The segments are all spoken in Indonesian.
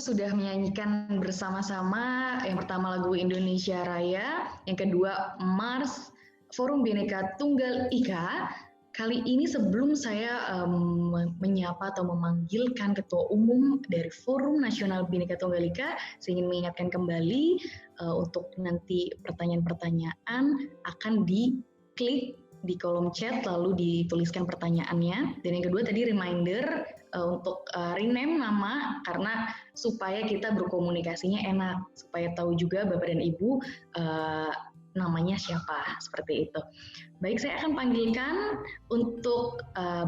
sudah menyanyikan bersama-sama yang pertama lagu Indonesia Raya, yang kedua Mars, Forum Bhinneka Tunggal Ika. Kali ini sebelum saya menyapa atau memanggilkan Ketua Umum dari Forum Nasional Bhinneka Tunggal Ika, saya ingin mengingatkan kembali untuk nanti pertanyaan-pertanyaan akan diklik di kolom chat lalu dituliskan pertanyaannya. Dan yang kedua tadi reminder untuk rename nama karena supaya kita berkomunikasinya enak, supaya tahu juga Bapak dan Ibu namanya siapa, seperti itu. Baik, saya akan panggilkan untuk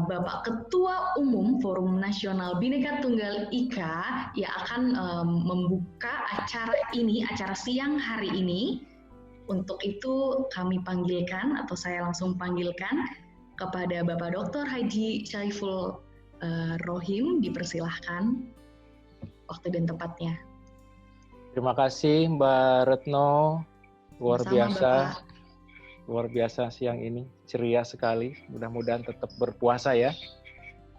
Bapak Ketua Umum Forum Nasional Bhinneka Tunggal Ika yang akan membuka acara ini, acara siang hari ini. Untuk itu kami panggilkan atau saya langsung panggilkan kepada Bapak Dr. Haji Syaiful Rohim, dipersilahkan waktu dan tempatnya. Terima kasih Mbak Retno, luar biasa. Bapak. Luar biasa siang ini, ceria sekali. Mudah-mudahan tetap berpuasa ya.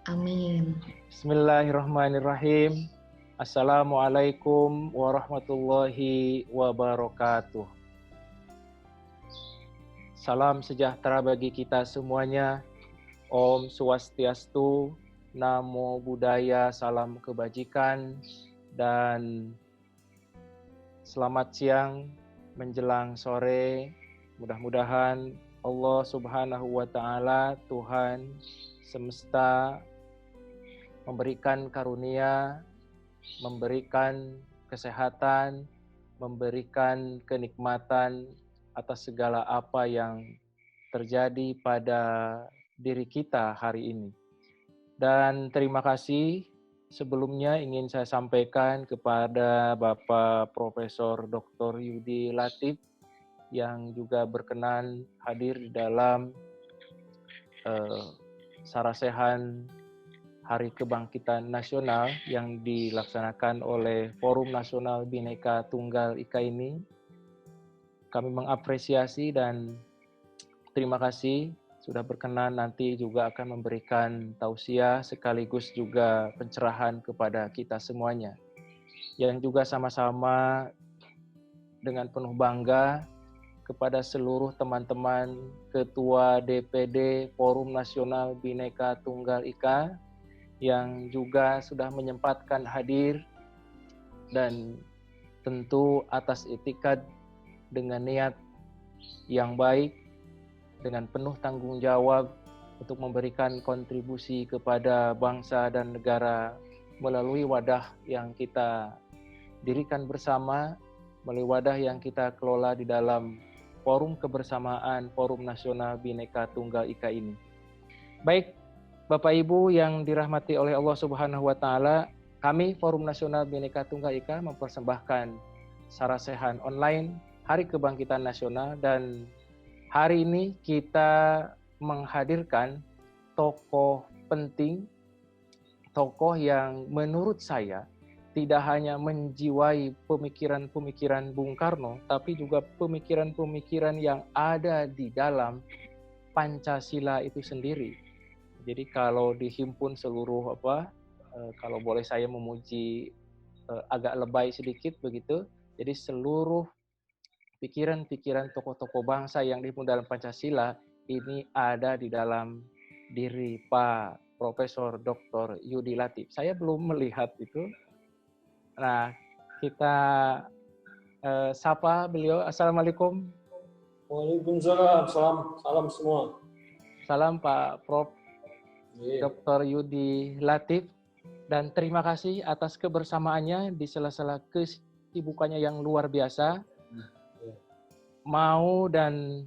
Amin. Bismillahirrahmanirrahim. Assalamualaikum warahmatullahi wabarakatuh. Salam sejahtera bagi kita semuanya. Om Swastiastu, Namo Buddhaya, salam kebajikan, dan selamat siang menjelang sore. Mudah-mudahan Allah Subhanahu wa Ta'ala, Tuhan semesta, memberikan karunia, memberikan kesehatan, memberikan kenikmatan atas segala apa yang terjadi pada diri kita hari ini. Dan terima kasih sebelumnya ingin saya sampaikan kepada Bapak Profesor Dr. Yudi Latif yang juga berkenan hadir di dalam sarasehan Hari Kebangkitan Nasional yang dilaksanakan oleh Forum Nasional Bhinneka Tunggal Ika ini. Kami mengapresiasi dan terima kasih sudah berkenan nanti juga akan memberikan tausiah sekaligus juga pencerahan kepada kita semuanya. Yang juga sama-sama dengan penuh bangga kepada seluruh teman-teman Ketua DPD Forum Nasional Bhinneka Tunggal Ika yang juga sudah menyempatkan hadir dan tentu atas itikad dengan niat yang baik, dengan penuh tanggung jawab untuk memberikan kontribusi kepada bangsa dan negara melalui wadah yang kita dirikan bersama, melalui wadah yang kita kelola di dalam Forum Kebersamaan Forum Nasional Bhinneka Tunggal Ika ini. Baik, Bapak Ibu yang dirahmati oleh Allah Subhanahu wa Ta'ala, kami Forum Nasional Bhinneka Tunggal Ika mempersembahkan sarasehan online Hari Kebangkitan Nasional, dan hari ini kita menghadirkan tokoh penting, tokoh yang menurut saya tidak hanya menjiwai pemikiran-pemikiran Bung Karno, tapi juga pemikiran-pemikiran yang ada di dalam Pancasila itu sendiri. Jadi kalau dihimpun seluruh kalau boleh saya memuji agak lebay sedikit begitu, jadi seluruh pikiran-pikiran tokoh-tokoh bangsa yang dihimpun dalam Pancasila ini ada di dalam diri Pak Profesor Dr. Yudi Latif. Saya belum melihat itu. Nah, kita sapa beliau. Assalamualaikum. Waalaikumsalam. Salam semua. Salam Pak Prof. Dr. Yudi Latif. Dan terima kasih atas kebersamaannya di sela-sela kesibukannya yang luar biasa. Mau dan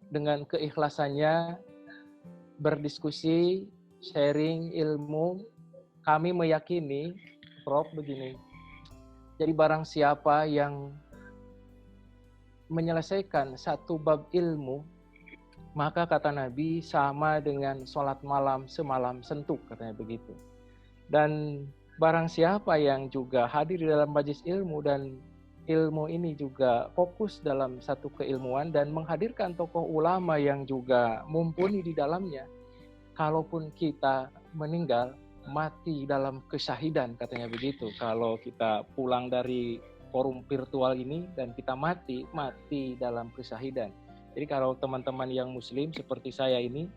dengan keikhlasannya berdiskusi, sharing ilmu. Kami meyakini, Prof, begini. Jadi barang siapa yang menyelesaikan satu bab ilmu, maka kata Nabi sama dengan sholat malam semalam suntuk, katanya begitu. Dan barang siapa yang juga hadir di dalam majelis ilmu dan ilmu ini juga fokus dalam satu keilmuan dan menghadirkan tokoh ulama yang juga mumpuni di dalamnya, kalaupun kita meninggal, mati dalam kesyahidan, katanya begitu. Kalau kita pulang dari forum virtual ini dan kita mati dalam kesyahidan. Jadi kalau teman-teman yang muslim seperti saya ini,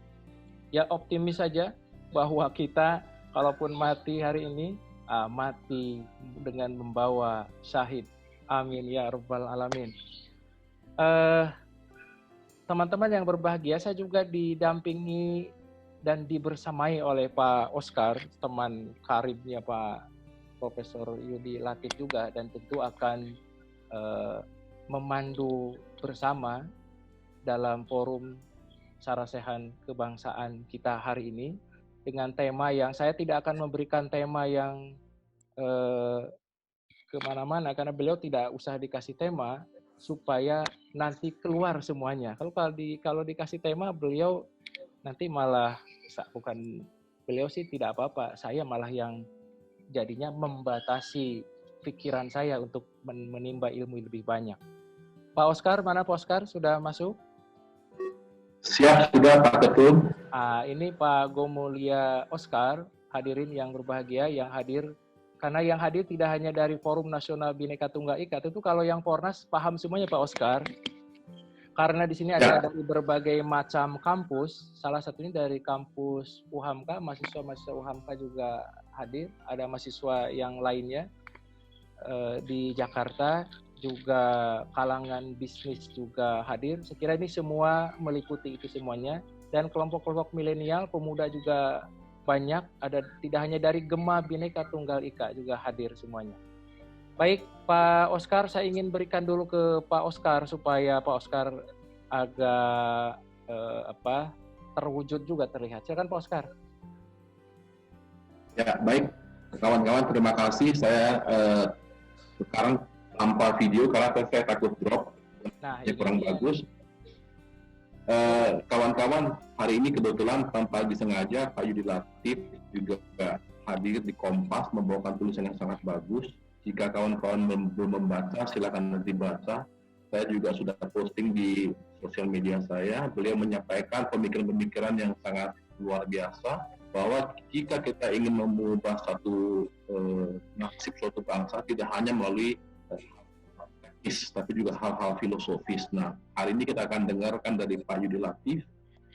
ya optimis saja bahwa kita kalaupun mati hari ini, mati dengan membawa syahid. Amin ya rabbal alamin. Teman-teman yang berbahagia, saya juga didampingi dan dibersamai oleh Pak Oscar, teman karibnya Pak Profesor Yudi Latif juga, dan tentu akan memandu bersama dalam forum sarasehan kebangsaan kita hari ini dengan tema yang saya tidak akan memberikan tema yang kemana-mana karena beliau tidak usah dikasih tema supaya nanti keluar semuanya. Kalau dikasih tema beliau nanti malah bukan beliau sih tidak apa-apa, saya malah yang jadinya membatasi pikiran saya untuk menimba ilmu lebih banyak. Pak Oscar, mana Pak Oscar? Sudah masuk? Siap, sudah Pak Ketum. Ini Pak Gomulia Oscar, hadirin yang berbahagia, yang hadir. Karena yang hadir tidak hanya dari Forum Nasional Bhinneka Tunggal Ika, tentu kalau yang Fornas paham semuanya Pak Oscar. Karena di sini ada dari berbagai macam kampus, salah satunya dari kampus UHAMKA, mahasiswa-mahasiswa UHAMKA juga hadir, ada mahasiswa yang lainnya di Jakarta, juga kalangan bisnis juga hadir. Saya kira ini semua meliputi itu semuanya, dan kelompok-kelompok milenial, pemuda juga banyak, ada tidak hanya dari Gema Bhinneka Tunggal Ika juga hadir semuanya. Baik, Pak Oscar, saya ingin berikan dulu ke Pak Oscar supaya Pak Oscar agak terwujud juga terlihat. Silakan Pak Oscar. Ya, baik. Kawan-kawan, terima kasih. Saya sekarang tanpa video karena saya takut drop. Ini kurang bagus. Kawan-kawan, hari ini kebetulan tanpa disengaja Pak Yudi Latif juga hadir di Kompas membawakan tulisan yang sangat bagus. Jika kawan-kawan belum membaca, silakan nanti baca. Saya juga sudah posting di sosial media saya. Beliau menyampaikan pemikiran-pemikiran yang sangat luar biasa, bahwa jika kita ingin mengubah satu nasib suatu bangsa, tidak hanya melalui teknis, tapi juga hal-hal filosofis. Nah, hari ini kita akan dengarkan dari Pak Yudi Latif,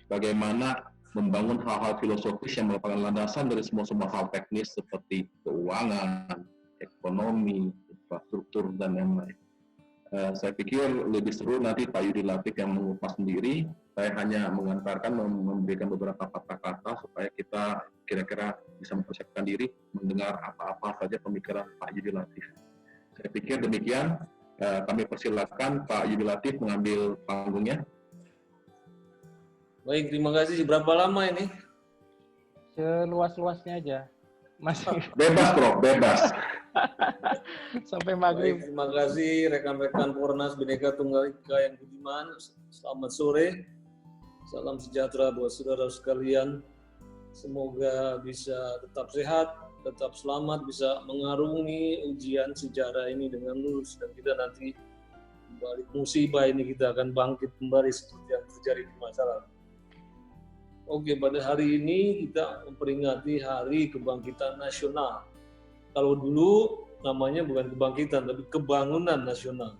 bagaimana membangun hal-hal filosofis yang merupakan landasan dari semua hal teknis seperti keuangan, ekonomi, infrastruktur, dan lain-lain. Saya pikir lebih seru nanti Pak Yudi Latif yang mengupas sendiri. Saya hanya mengantarkan, memberikan beberapa kata-kata supaya kita kira-kira bisa mempersiapkan diri mendengar apa-apa saja pemikiran Pak Yudi Latif. Saya pikir demikian. Kami persilakan Pak Yudi Latif mengambil panggungnya. Baik, terima kasih. Berapa lama ini? Seluas-luasnya aja. Masih bebas, Prof, bebas. Sampai maghrib. Baik, terima kasih rekan-rekan Fornas Bhinneka Tunggal Ika yang budiman. Selamat sore. Salam sejahtera buat saudara sekalian. Semoga bisa tetap sehat, tetap selamat, bisa mengarungi ujian sejarah ini dengan lulus, dan kita nanti balik musibah ini kita akan bangkit kembali seperti yang terjadi di masa lalu. Oke, pada hari ini kita memperingati Hari Kebangkitan Nasional. Kalau dulu namanya bukan kebangkitan, tapi kebangunan nasional.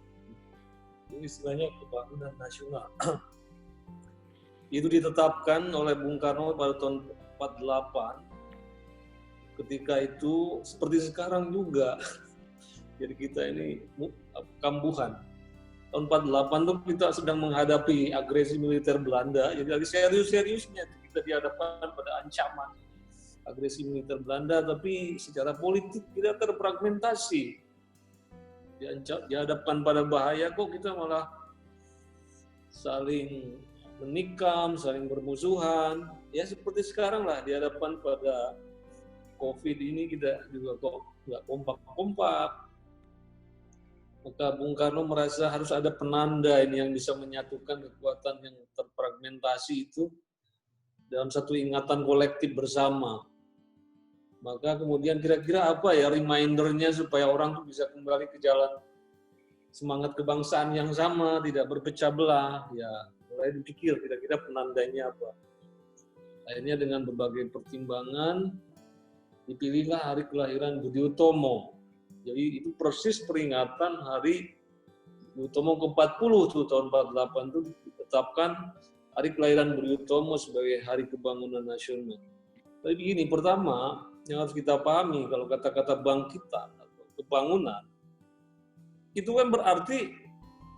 Ini istilahnya kebangunan nasional. Itu ditetapkan oleh Bung Karno pada tahun 48. Ketika itu seperti sekarang juga. Jadi kita ini kambuhan. Tahun 48 itu kita sedang menghadapi agresi militer Belanda. Jadi lagi serius-seriusnya kita dihadapkan pada ancaman agresi militer Belanda, tapi secara politik kita terfragmentasi. Dihadapkan pada bahaya, kok kita malah saling menikam, saling bermusuhan. Ya seperti sekarang lah, dihadapkan pada COVID ini kita juga kok nggak kompak-kompak. Maka Bung Karno merasa harus ada penanda ini yang bisa menyatukan kekuatan yang terfragmentasi itu dalam satu ingatan kolektif bersama. Maka kemudian kira-kira apa ya reminder-nya supaya orang tuh bisa kembali ke jalan semangat kebangsaan yang sama, tidak berpecah belah. Ya, mulai dipikir kira-kira penandanya apa. Akhirnya dengan berbagai pertimbangan, dipilihlah hari kelahiran Budi Utomo. Jadi itu persis peringatan hari Budi Utomo ke-40 tuh, tahun 48 itu ditetapkan hari kelahiran Budi Utomo sebagai hari kebangkitan nasional. Tapi begini, pertama yang harus kita pahami kalau kata-kata bangkitan atau kebangunan, itu kan berarti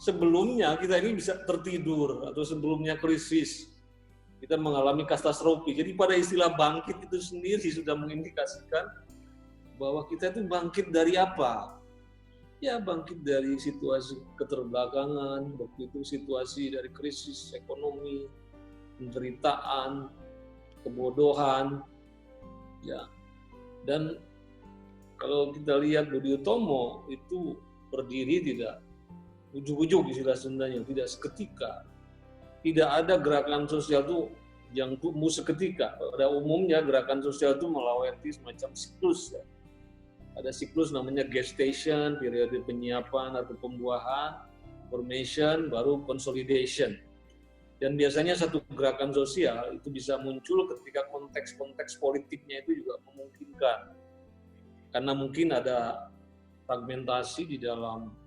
sebelumnya kita ini bisa tertidur atau sebelumnya krisis. Kita mengalami katastrofi. Jadi pada istilah bangkit itu sendiri sudah mengindikasikan bahwa kita itu bangkit dari apa? Ya bangkit dari situasi keterbelakangan, waktu itu situasi dari krisis ekonomi, penderitaan, kebodohan, ya. Dan kalau kita lihat Budi Utomo itu berdiri tidak ujuk-ujuk istilah Sundanya, tidak seketika. Tidak ada gerakan sosial itu yang tumbuh seketika. Pada umumnya gerakan sosial itu melewati semacam siklus. Ya. Ada siklus namanya gestation, periode penyiapan atau pembuahan, formation, baru consolidation. Dan biasanya satu gerakan sosial itu bisa muncul ketika konteks-konteks politiknya itu juga memungkinkan. Karena mungkin ada fragmentasi di dalam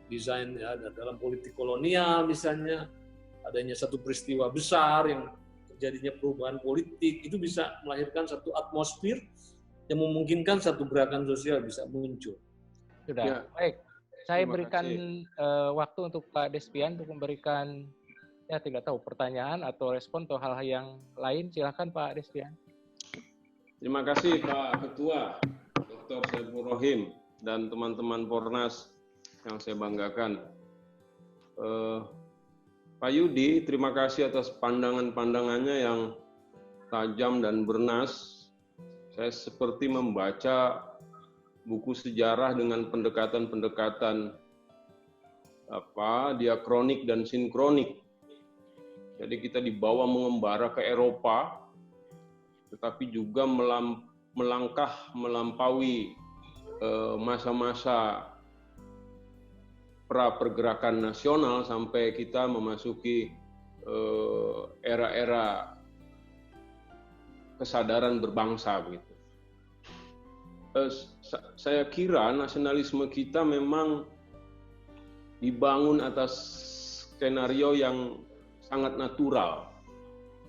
desain, ya, dalam politik kolonial misalnya, adanya satu peristiwa besar yang terjadinya perubahan politik, itu bisa melahirkan satu atmosfer yang memungkinkan satu gerakan sosial bisa muncul. Sudah, Ya. baik. Saya Terima berikan kasih. waktu untuk Pak Despian untuk memberikan, ya tidak tahu, pertanyaan atau respon atau hal-hal yang lain. Silakan Pak Despian. Terima kasih Pak Ketua, Dr. Saiful Rohim, dan teman-teman Pornas yang saya banggakan. Pak Yudi, terima kasih atas pandangan-pandangannya yang tajam dan bernas. Saya seperti membaca buku sejarah dengan pendekatan-pendekatan diakronik dan sinkronik. Jadi kita dibawa mengembara ke Eropa, tetapi juga melampaui masa-masa pra-pergerakan nasional sampai kita memasuki era-era kesadaran berbangsa begitu. Saya kira nasionalisme kita memang dibangun atas skenario yang sangat natural.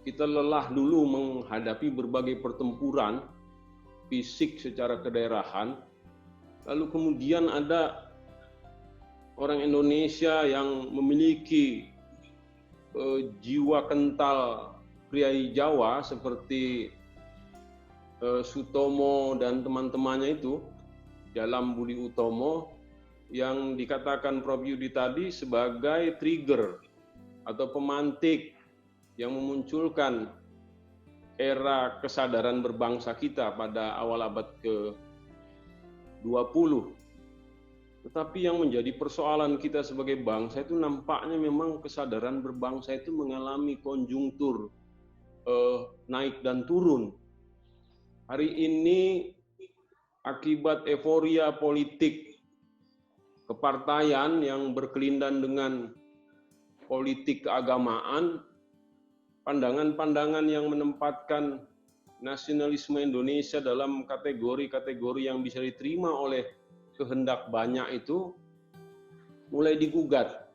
Kita lelah dulu menghadapi berbagai pertempuran fisik secara kedaerahan, lalu kemudian ada orang Indonesia yang memiliki jiwa kental priai Jawa seperti Sutomo dan teman-temannya itu dalam Budi Utomo yang dikatakan Prof. Yudi tadi sebagai trigger atau pemantik yang memunculkan era kesadaran berbangsa kita pada awal abad ke-20. Tetapi yang menjadi persoalan kita sebagai bangsa itu nampaknya memang kesadaran berbangsa itu mengalami konjungtur naik dan turun. Hari ini akibat euforia politik kepartaian yang berkelindan dengan politik keagamaan, pandangan-pandangan yang menempatkan nasionalisme Indonesia dalam kategori-kategori yang bisa diterima oleh kehendak banyak itu mulai digugat.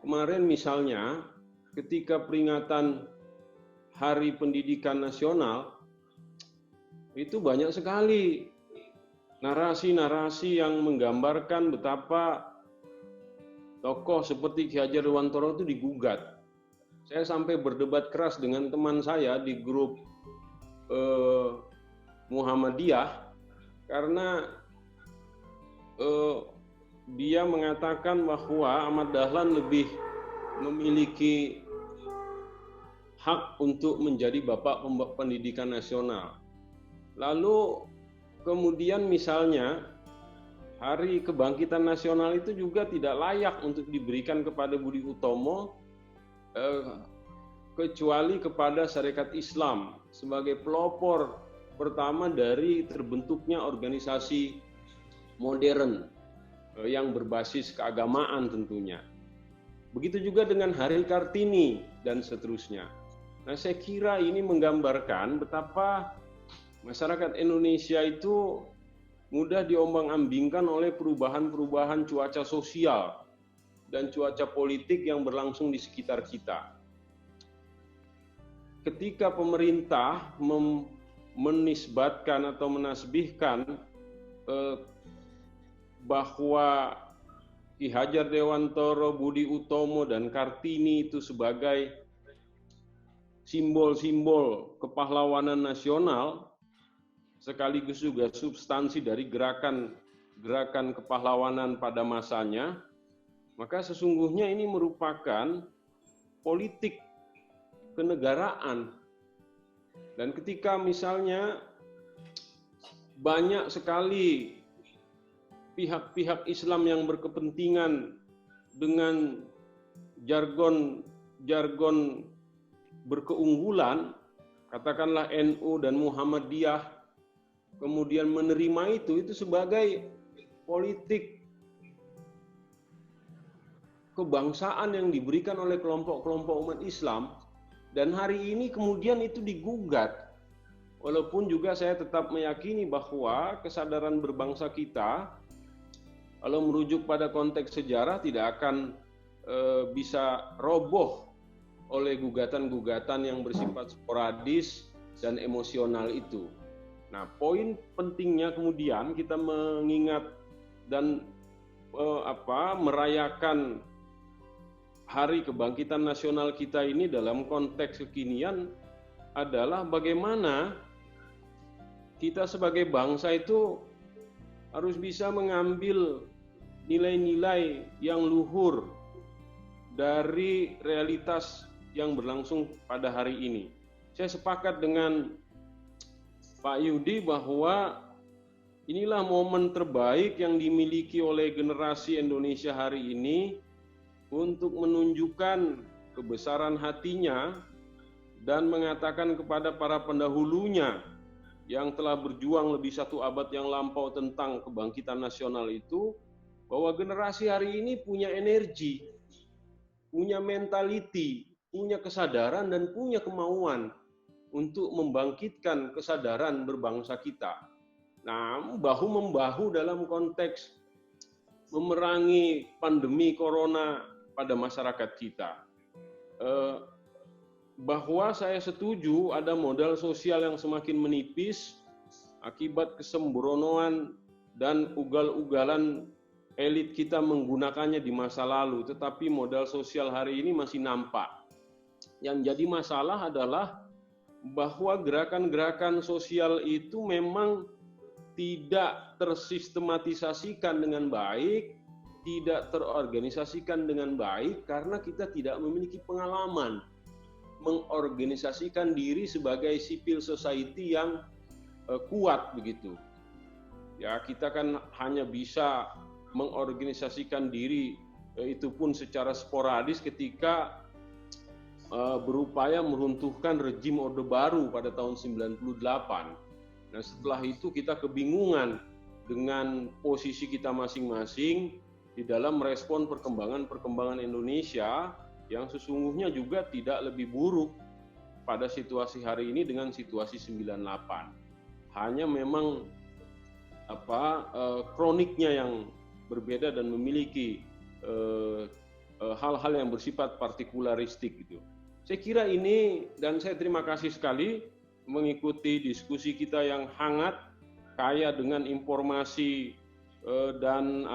Kemarin misalnya ketika peringatan Hari Pendidikan Nasional itu banyak sekali narasi-narasi yang menggambarkan betapa tokoh seperti Ki Hajar Dewantara itu digugat. Saya sampai berdebat keras dengan teman saya di grup Muhammadiyah karena dia mengatakan bahwa Ahmad Dahlan lebih memiliki hak untuk menjadi bapak pendidikan nasional. Lalu kemudian misalnya Hari Kebangkitan Nasional itu juga tidak layak untuk diberikan kepada Budi Utomo kecuali kepada Sarekat Islam sebagai pelopor pertama dari terbentuknya organisasi modern yang berbasis keagamaan tentunya. Begitu juga dengan Hari Kartini dan seterusnya. Nah, saya kira ini menggambarkan betapa masyarakat Indonesia itu mudah diombang-ambingkan oleh perubahan-perubahan cuaca sosial dan cuaca politik yang berlangsung di sekitar kita. Ketika pemerintah menisbatkan atau menasbihkan bahwa Ki Hajar Dewantara, Budi Utomo, dan Kartini itu sebagai simbol-simbol kepahlawanan nasional, sekaligus juga substansi dari gerakan kepahlawanan pada masanya, maka sesungguhnya ini merupakan politik kenegaraan. Dan ketika misalnya banyak sekali pihak-pihak Islam yang berkepentingan dengan jargon berkeunggulan, katakanlah NU dan Muhammadiyah, kemudian menerima itu sebagai politik kebangsaan yang diberikan oleh kelompok-kelompok umat Islam, dan hari ini kemudian itu digugat. Walaupun juga saya tetap meyakini bahwa kesadaran berbangsa kita, kalau merujuk pada konteks sejarah, tidak akan bisa roboh oleh gugatan-gugatan yang bersifat sporadis dan emosional itu. Nah, poin pentingnya kemudian kita mengingat dan merayakan Hari Kebangkitan Nasional kita ini dalam konteks kekinian adalah bagaimana kita sebagai bangsa itu harus bisa mengambil nilai-nilai yang luhur dari realitas yang berlangsung pada hari ini. Saya sepakat dengan Pak Yudi bahwa inilah momen terbaik yang dimiliki oleh generasi Indonesia hari ini untuk menunjukkan kebesaran hatinya dan mengatakan kepada para pendahulunya yang telah berjuang lebih 1 abad yang lampau tentang kebangkitan nasional itu, bahwa generasi hari ini punya energi, punya mentality, punya kesadaran dan punya kemauan untuk membangkitkan kesadaran berbangsa kita. Nah, bahu-membahu dalam konteks memerangi pandemi corona pada masyarakat kita. Bahwa saya setuju ada modal sosial yang semakin menipis akibat kesembronoan dan ugal-ugalan elit kita menggunakannya di masa lalu, tetapi modal sosial hari ini masih nampak. Yang jadi masalah adalah bahwa gerakan-gerakan sosial itu memang tidak tersistematisasikan dengan baik, tidak terorganisasikan dengan baik karena kita tidak memiliki pengalaman mengorganisasikan diri sebagai civil society yang kuat begitu. Ya, kita kan hanya bisa mengorganisasikan diri itu pun secara sporadis ketika berupaya meruntuhkan rejim Orde Baru pada tahun 98. Nah, setelah itu kita kebingungan dengan posisi kita masing-masing di dalam merespon perkembangan Indonesia yang sesungguhnya juga tidak lebih buruk pada situasi hari ini dengan situasi 98. Hanya memang kroniknya yang berbeda dan memiliki hal-hal yang bersifat partikularistik gitu. Saya kira ini, dan saya terima kasih sekali mengikuti diskusi kita yang hangat, kaya dengan informasi dan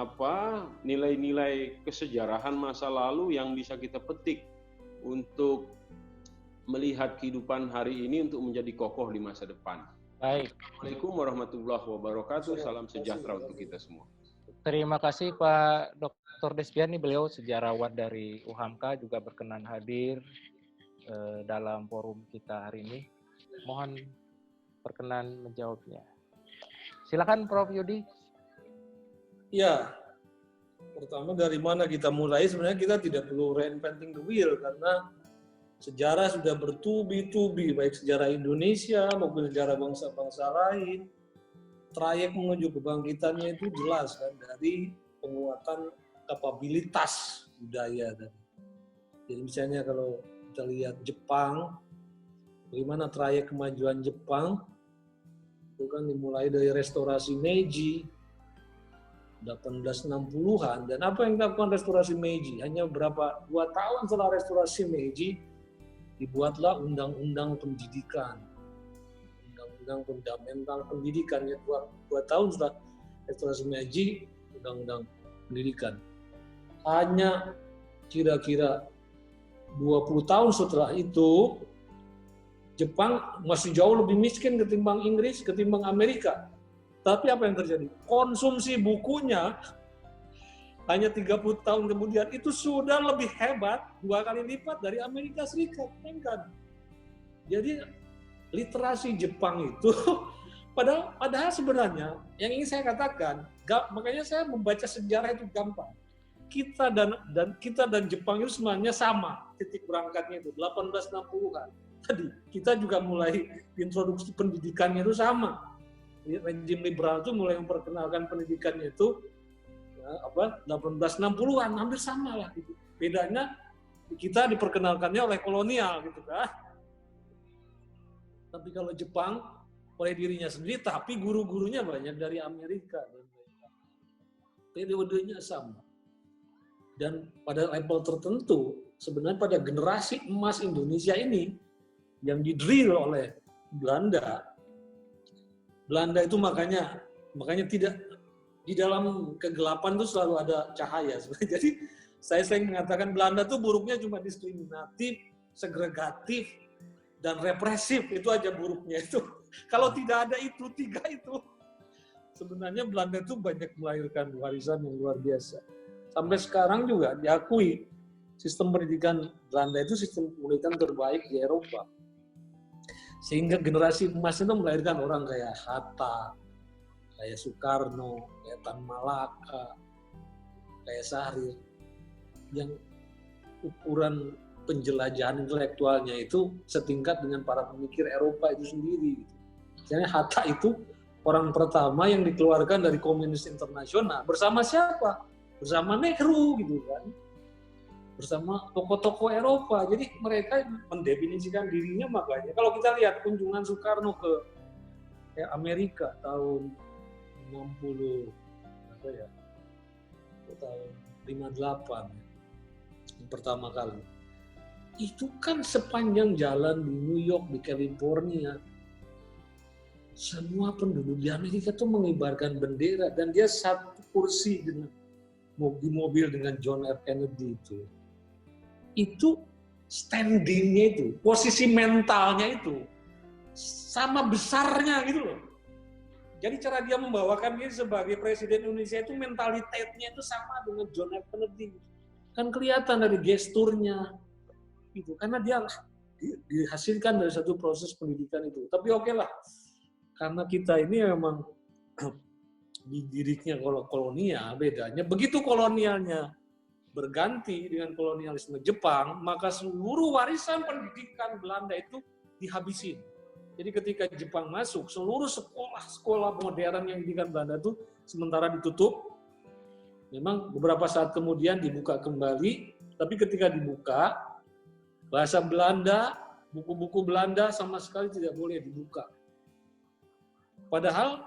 nilai-nilai kesejarahan masa lalu yang bisa kita petik untuk melihat kehidupan hari ini untuk menjadi kokoh di masa depan. Baik. Assalamualaikum warahmatullahi wabarakatuh. Salam sejahtera untuk kita semua. Terima kasih Pak Dr. Despiani, beliau sejarawan dari UHAMKA juga berkenan hadir dalam forum kita hari ini. Mohon berkenan menjawabnya. Silakan Prof. Yudi. Ya, pertama dari mana kita mulai? Sebenarnya kita tidak perlu reinventing the wheel karena sejarah sudah bertubi-tubi, baik sejarah Indonesia maupun sejarah bangsa-bangsa lain. Trayek menuju kebangkitannya itu jelas kan, dari penguatan kapabilitas budaya. Jadi misalnya kalau kita lihat Jepang, bagaimana trayek kemajuan Jepang, Itu kan dimulai dari restorasi Meiji 1860-an, dan apa yang dilakukan restorasi Meiji? Hanya 2 tahun setelah restorasi Meiji dibuatlah undang-undang pendidikan, undang-undang fundamental pendidikan. Ya, 2 tahun setelah restorasi Meiji, undang-undang pendidikan. Hanya kira-kira 20 tahun setelah itu, Jepang masih jauh lebih miskin ketimbang Inggris, ketimbang Amerika. Tapi apa yang terjadi? Konsumsi bukunya hanya 30 tahun kemudian itu sudah lebih hebat, 2 kali lipat dari Amerika Serikat. Kan? Jadi literasi Jepang itu, padahal sebenarnya yang ingin saya katakan, makanya saya membaca sejarah itu gampang. Kita dan Jepang itu sebenarnya sama, titik berangkatnya itu 1860-an. Tadi kita juga mulai introduksi pendidikannya itu sama. Rezim liberal itu mulai memperkenalkan pendidikannya itu 1860-an, hampir sama lah gitu. Bedanya kita diperkenalkannya oleh kolonial gitu kan. Tapi kalau Jepang oleh dirinya sendiri, tapi guru-gurunya banyak dari Amerika. Periodenya sama. Dan pada level tertentu, sebenarnya pada generasi emas Indonesia ini yang didrill oleh Belanda itu makanya tidak, di dalam kegelapan itu selalu ada cahaya. Jadi saya sering mengatakan Belanda itu buruknya cuma diskriminatif, segregatif, dan represif. Itu aja buruknya itu. Kalau tidak ada itu, 3 itu, sebenarnya Belanda itu banyak melahirkan warisan yang luar biasa. Sampai sekarang juga diakui sistem pendidikan Belanda itu sistem pendidikan terbaik di Eropa. Sehingga generasi emas itu melahirkan orang kayak Hatta, kayak Soekarno, kayak Tan Malaka, kayak Syahrir, yang ukuran penjelajahan intelektualnya itu setingkat dengan para pemikir Eropa itu sendiri. Misalnya Hatta itu orang pertama yang dikeluarkan dari Komunis Internasional. Bersama siapa? Bersama Nehru gitu kan. Bersama tokoh-tokoh Eropa. Jadi mereka mendefinisikan dirinya, makanya kalau kita lihat kunjungan Soekarno ke Amerika tahun 60 apa ya? Tahun 58 yang pertama kali. Itu kan sepanjang jalan di New York, di California, semua penduduk di Amerika tuh mengibarkan bendera, dan dia satu kursi dengan mobil dengan John F. Kennedy itu standingnya itu, posisi mentalnya itu sama besarnya gitu loh. Jadi cara dia membawakan diri sebagai presiden Indonesia itu mentalitasnya itu sama dengan John F. Kennedy. Kan kelihatan dari gesturnya gitu, karena dia dihasilkan dari satu proses pendidikan itu. Tapi oke lah, karena kita ini memang dididiknya kolonial, bedanya begitu kolonialnya berganti dengan kolonialisme Jepang, maka seluruh warisan pendidikan Belanda itu dihabisin. Jadi ketika Jepang masuk, seluruh sekolah-sekolah modern yang didikan Belanda itu sementara ditutup. Memang beberapa saat kemudian dibuka kembali, tapi ketika dibuka, bahasa Belanda, buku-buku Belanda sama sekali tidak boleh dibuka. Padahal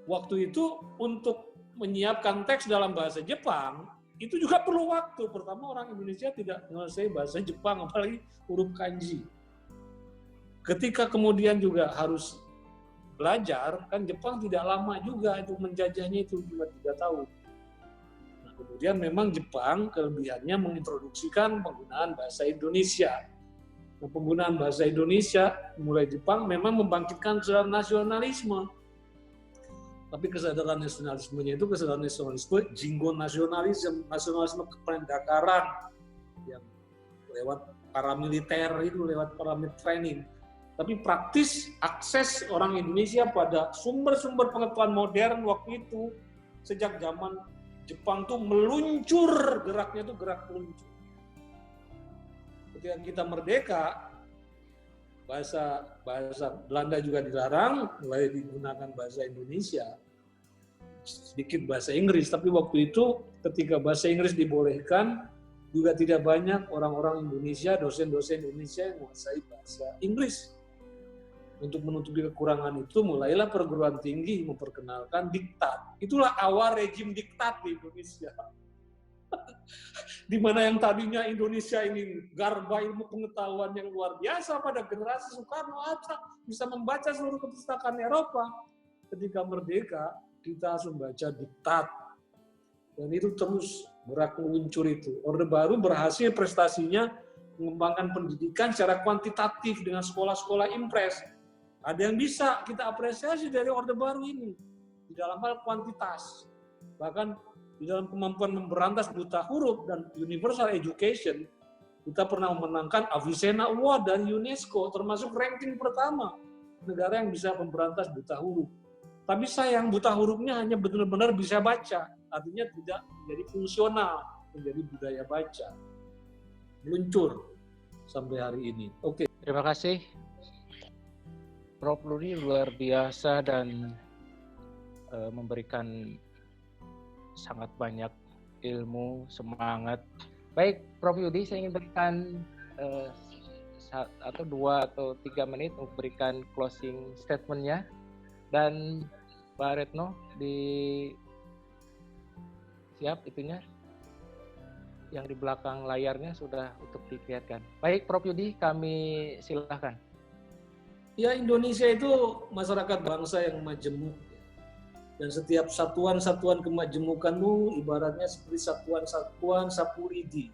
waktu itu untuk menyiapkan teks dalam bahasa Jepang, itu juga perlu waktu. Pertama, orang Indonesia tidak menguasai bahasa Jepang, apalagi huruf kanji. Ketika kemudian juga harus belajar, kan Jepang tidak lama juga itu menjajahnya, itu cuma 3 tahun. Nah, kemudian memang Jepang kelebihannya mengintroduksikan penggunaan bahasa Indonesia. Nah, penggunaan bahasa Indonesia mulai Jepang memang membangkitkan kesadaran nasionalisme. Tapi kesadaran nasionalismenya itu kesadaran nasionalisme jingo nasionalisme kependakaran yang lewat paramiliter itu, lewat paramiliter training. Tapi praktis akses orang Indonesia pada sumber-sumber pengetahuan modern waktu itu, sejak zaman Jepang tuh meluncur, geraknya tuh gerak meluncur. Ketika kita merdeka, bahasa Belanda juga dilarang, mulai digunakan bahasa Indonesia, sedikit bahasa Inggris. Tapi waktu itu ketika bahasa Inggris dibolehkan, juga tidak banyak orang-orang Indonesia, dosen-dosen Indonesia yang menguasai bahasa Inggris. untuk menutupi kekurangan itu, mulailah perguruan tinggi memperkenalkan diktat. Itulah awal rejim diktat di Indonesia. Di mana yang tadinya Indonesia ini garba ilmu pengetahuan yang luar biasa pada generasi Soekarno-Hatta, bisa membaca seluruh perpustakaan Eropa. Ketika merdeka, kita harus membaca diktat. Dan itu terus berak meluncur itu. Orde Baru berhasil prestasinya mengembangkan pendidikan secara kuantitatif dengan sekolah-sekolah impres. Ada yang bisa kita apresiasi dari Orde Baru ini di dalam hal kuantitas. Bahkan di dalam kemampuan memberantas buta huruf dan universal education, kita pernah memenangkan Avicenna Award dari UNESCO, termasuk ranking pertama negara yang bisa memberantas buta huruf. Tapi sayang, buta hurufnya hanya benar-benar bisa baca, artinya tidak menjadi fungsional, menjadi budaya baca. Meluncur sampai hari ini. Oke. Terima kasih, Prof. Rudi, luar biasa dan memberikan sangat banyak ilmu, semangat. Baik, Prof. Yudi, saya ingin berikan 2 atau 3 menit untuk berikan closing statement-nya. Dan Pak Retno, siap itunya? Yang di belakang layarnya sudah untuk diperlihatkan. Baik, Prof. Yudi, kami silakan. Ya, Indonesia itu masyarakat bangsa yang majemuk. Dan setiap satuan-satuan kemajemukan itu ibaratnya seperti satuan-satuan sapu lidi.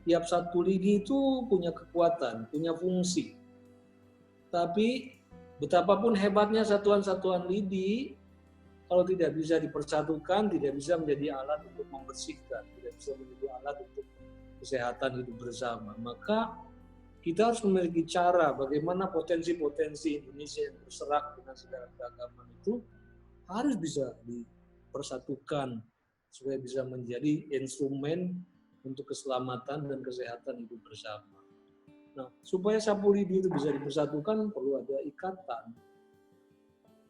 Tiap satu lidi itu punya kekuatan, punya fungsi. Tapi betapapun hebatnya satuan-satuan lidi, kalau tidak bisa dipersatukan, tidak bisa menjadi alat untuk membersihkan, tidak bisa menjadi alat untuk kesehatan hidup bersama. Maka kita harus memiliki cara bagaimana potensi-potensi Indonesia yang berserak dengan segala keagamaan itu harus bisa dipersatukan supaya bisa menjadi instrumen untuk keselamatan dan kesehatan hidup bersama. Nah, supaya sapu lidi itu bisa dipersatukan perlu ada ikatan.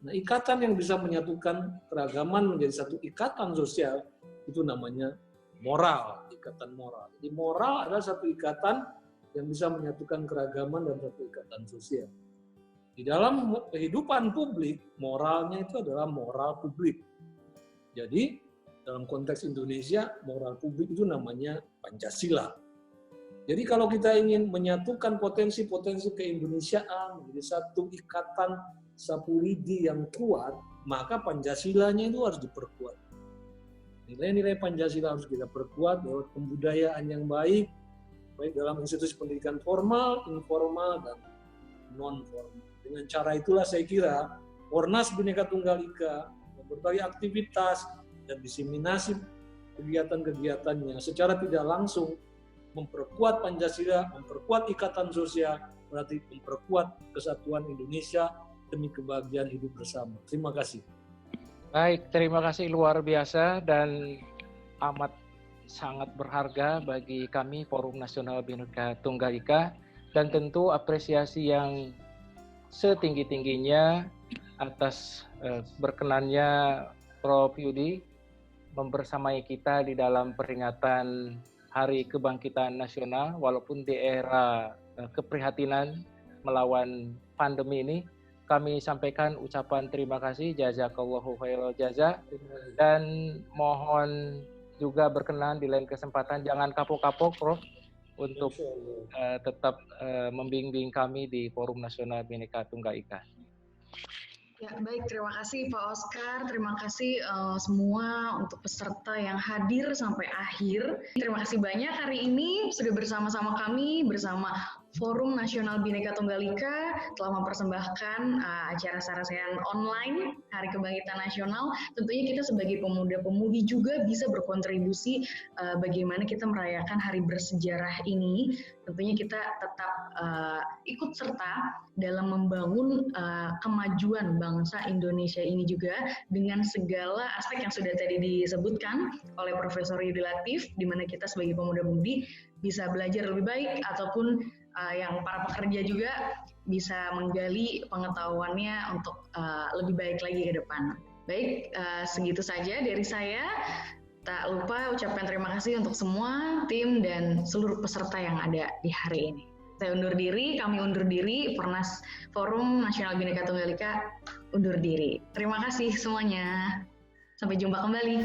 Nah, ikatan yang bisa menyatukan keragaman menjadi satu ikatan sosial itu namanya moral, ikatan moral. Jadi moral adalah satu ikatan yang bisa menyatukan keragaman dan satu ikatan sosial. Di dalam kehidupan publik, moralnya itu adalah moral publik. Jadi, dalam konteks Indonesia, moral publik itu namanya Pancasila. Jadi kalau kita ingin menyatukan potensi-potensi keindonesiaan menjadi satu ikatan sapu lidi yang kuat, maka Pancasilanya itu harus diperkuat. Nilai-nilai Pancasila harus kita perkuat lewat pembudayaan yang baik dalam institusi pendidikan formal, informal, dan non-formal. Dengan cara itulah saya kira Ornas Bhinneka Tunggal Ika berbagai aktivitas dan diseminasi kegiatan-kegiatannya secara tidak langsung memperkuat Pancasila, memperkuat ikatan sosial, berarti memperkuat kesatuan Indonesia demi kebahagiaan hidup bersama. Terima kasih. Baik, terima kasih luar biasa dan amat sangat berharga bagi kami Forum Nasional Bhinneka Tunggal Ika, dan tentu apresiasi yang setinggi-tingginya atas berkenannya Prof. Yudi membersamai kita di dalam peringatan Hari Kebangkitan Nasional, walaupun di era keprihatinan melawan pandemi ini. Kami sampaikan ucapan terima kasih, jazakallahu khairal jaza, dan mohon juga berkenan di lain kesempatan jangan kapok-kapok, Prof, untuk tetap membimbing kami di Forum Nasional Bhinneka Tunggal Ika. Ya, baik, terima kasih Pak Oscar, terima kasih semua untuk peserta yang hadir sampai akhir. Terima kasih banyak hari ini sudah bersama-sama kami, bersama Forum Nasional Bhinneka Tunggal Ika telah mempersembahkan acara sarasehan online Hari Kebangkitan Nasional. Tentunya kita sebagai pemuda-pemudi juga bisa berkontribusi bagaimana kita merayakan hari bersejarah ini. Tentunya kita tetap ikut serta dalam membangun kemajuan bangsa Indonesia ini juga dengan segala aspek yang sudah tadi disebutkan oleh Profesor Yudi Latif, di mana kita sebagai pemuda-pemudi bisa belajar lebih baik ataupun yang para pekerja juga bisa menggali pengetahuannya untuk lebih baik lagi ke depan. Baik, segitu saja dari saya. Tak lupa ucapkan terima kasih untuk semua tim dan seluruh peserta yang ada di hari ini. Saya undur diri, kami undur diri, Forum Nasional Bhinneka Tunggal Ika undur diri. Terima kasih semuanya. Sampai jumpa kembali.